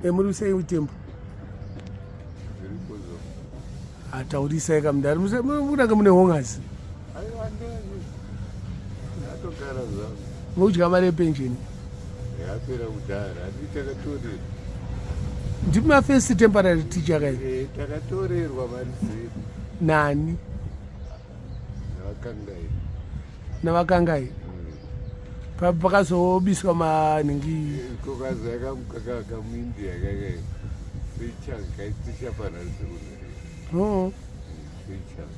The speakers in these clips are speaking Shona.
muri sei utembo ataurisai kamudhari munenge mune hongazi mokudya mari yepensheni yapera kudhara ati takatorerwa ndimi mafirst temporary teacher kai takatorerwa mari zedu nani navakangai navakangai pakazobiswa manhingi kokazi akamuindia kakai feichang kaitisha panharisekunari feichang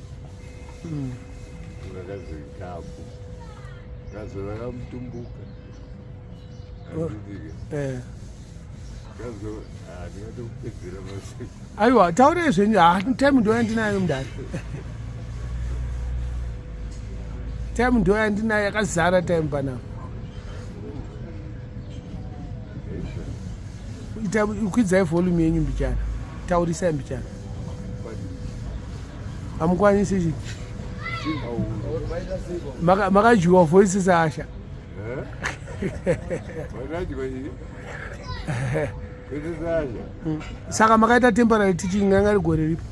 vakazikapo kazova kamutumbuka andidike ndingati kupedzera masiku aiwa taurei zvenyu time ndo yandinayo mudhari time ndo yandinayo yakazara time panapa kwidzai volume yenyu mbichana taurisai mbichana hamukwanisi chi makadyiwa voice saasha saka makaita temporary teaching yanga rigore ripo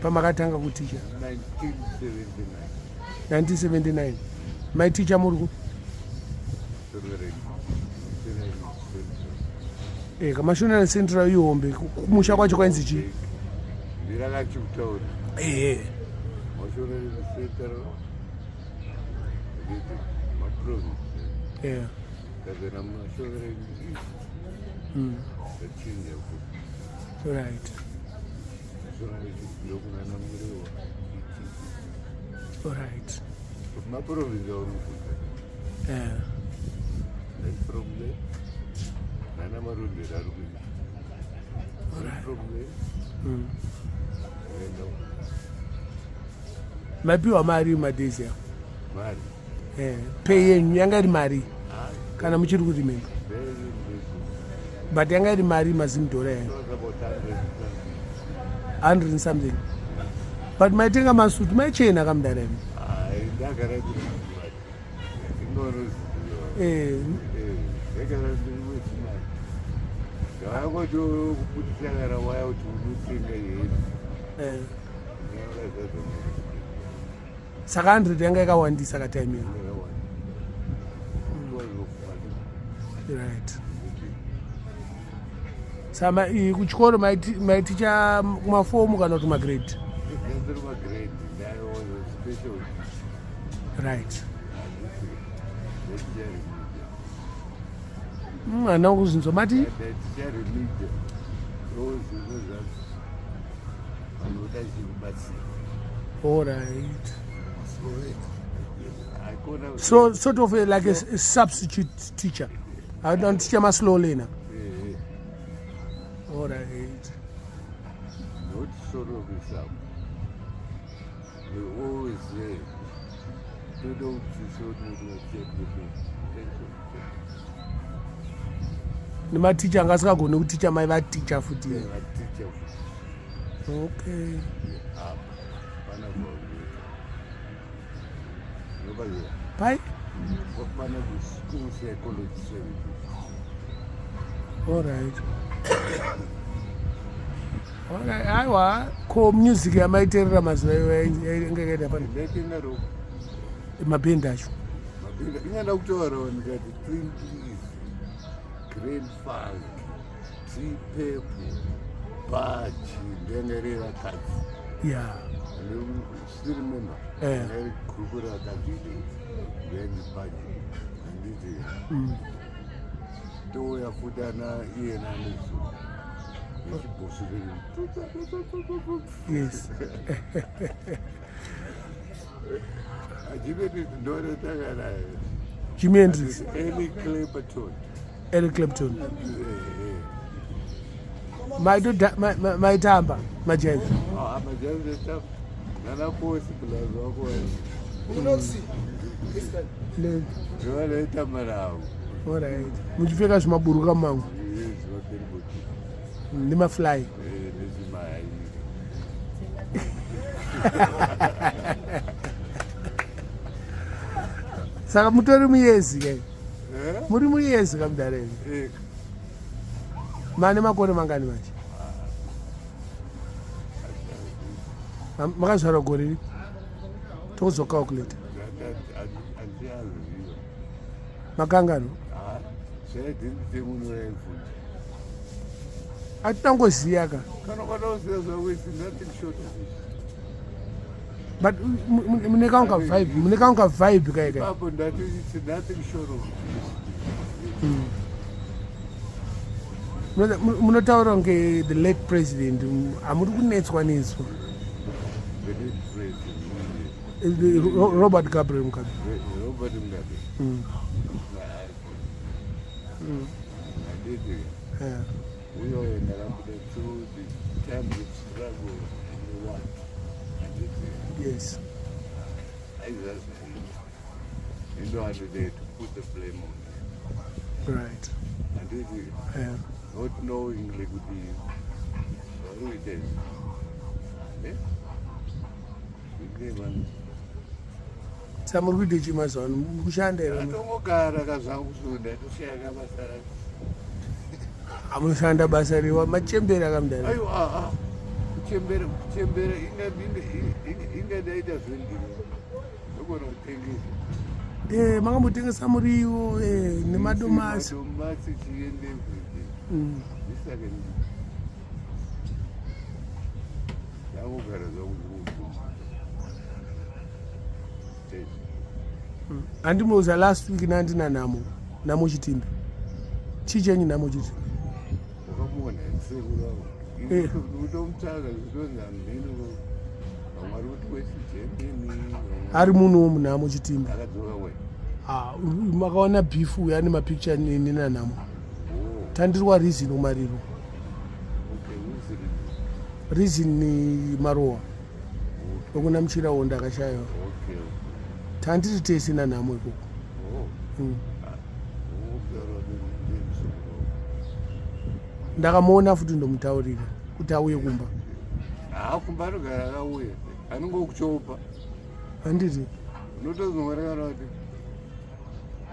pamakatanga kuticha 1979 maiticha muriku kamashonal central ihombe kumusha kwacho kwainzi chii ndirakachikutaura mashonal central maprovince kazana mashonal achinja kuti right mashonal ndokunana murewa right maprovince aurikuta from there nana marondero ari kuita from there mapiwa mari madhezi avo mari pay yenyu yanga iri mari kana muchiri kurimemba but yanga iri mari mazimudhora yangu 100 and something but maitenga masuti maichena kamudhara imi ndagara ndakotokuputisa waya kuti unotenga heni saka 100 yanga yakawandisa kataimira right sama kuchikoro maiticha kumafomu kana kuti magrade right hana kuzinzwa mati all right so sort of like a substitute teacher. I don't teach them a slow learner. All right. Not sort of a sub. We always say, you don't show me to check with me. Nematicha angasingagoni kuticha mai vaticha futi. Vaticha futi. Okay. Bye. School psychology services. All right. All right. Aiwa ko music yamaiterera mazuva engekaita pana mabhendi acho ingada kutaurawo ndikati Twin Peaks, Grand Funk, T-Pep, Bachi ndengerera kadzi. Yeah. Still remember? Kurukura kadzi then Bachi anditi toya futana iyena nesu yes. Jimi Hendrix. Eric Clapton. Maitamba majenzi. Majenzi stuff. Nana possible wako. Ndio marao. Alright. Mujifika zvimaburuka mangu. Ndima fly. Saka mutori muyezi ke. Muri muyezi kamudhareni. mane makore mangani manje makazvarwa gore ripi tokuzokalkulata andiyaziva makangano zvaidinitemunuraifunda atitangoziya ka kana kwadakuziva zvako isi nothing short of it but mune kaunga vibe kaika ipapo ndati its nothing short of it munotaura kunge the late president hamuri kunetswa netswa the late president Robert Gabriel Mugabe Robert Mugabe handiti uyo ndakambuda through the times of struggle in the world handiti yes aizazi indohandide to put the blame on right handiti not knowingly kuti varuitezi vanhu samuri kuite chi mazuva ano mukushanda here atongogara kazvangu sunda toshayaka basa rake hamunoshanda basa riwa machembera akamudana aiwa kuchembera ingadaita zvendiri nogona kutengesa makambotengesa muriwo nemadomasi madomasi chiende zvisake ndangogara zvangu handimuuza last week nandina nhamo chitimbi chichenyu nhamo chitimbi wakamuona sekuravo utomutaga zvitonza mhino vamwe ari kuti wesijemini ari munhu womunhamo chitimbi akadzoka we makaona bhifu uyo ane mapicture nina nhamo tandirwa reason umariro reason ni marowa okuna muchirawo ndakashayiwa tandiri tese nanhamo ikoko ndakamuona futi ndomutaurira kuti auye kumba kumba anogara akauya anongokuchopa handiti unotozongorekana kuti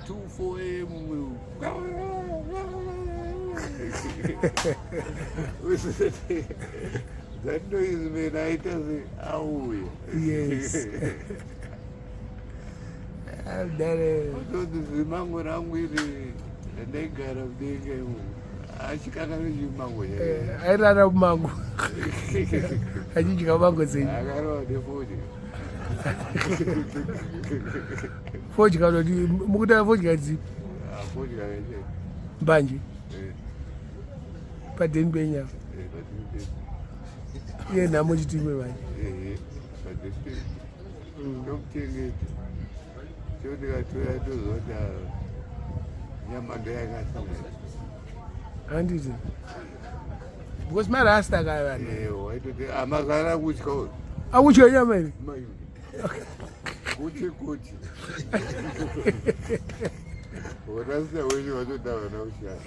2-4 that noise man aita se auya yes toti zimango rangu iri randaigara mudenga imo achikanganwe chimango airara mumango achidya mango zenyu akarova nefodya fodya noti mukutara fodya dzipi fodya kache mbanje padheni penyama iye nhamo chitimbe manje padheni ndokuchengeta chondikatoya tozoti nyama ndoyakasina handiti because marasta kaya vanhu waitoti amazara kutya akutya nyama iri kuti urasita wenyu vatodavana ushaya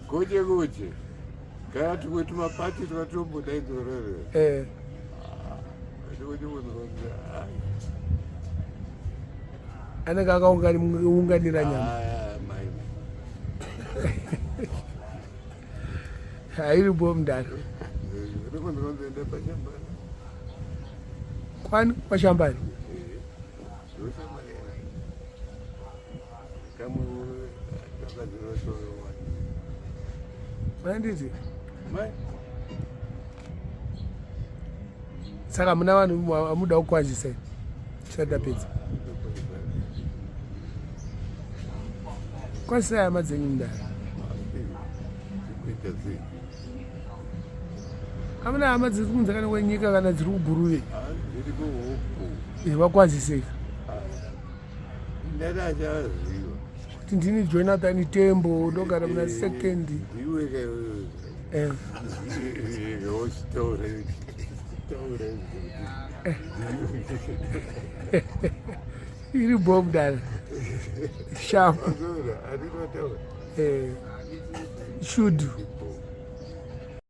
kuche kana tumwe tumapati twatombodaidzorere anenge akaunganira nyama hairipo mudhara kwani kwashambani manditi saka muna vanhu amuda kukwazisai chatapedza kwazisai hama dzenyu mudhara hamuna hama dziri kunzakana kwenyika kana dziri kuguruve vakwazisei kuti ndini Jonathan Tembo ndogara muna sekendi iri bomdala shamu shudu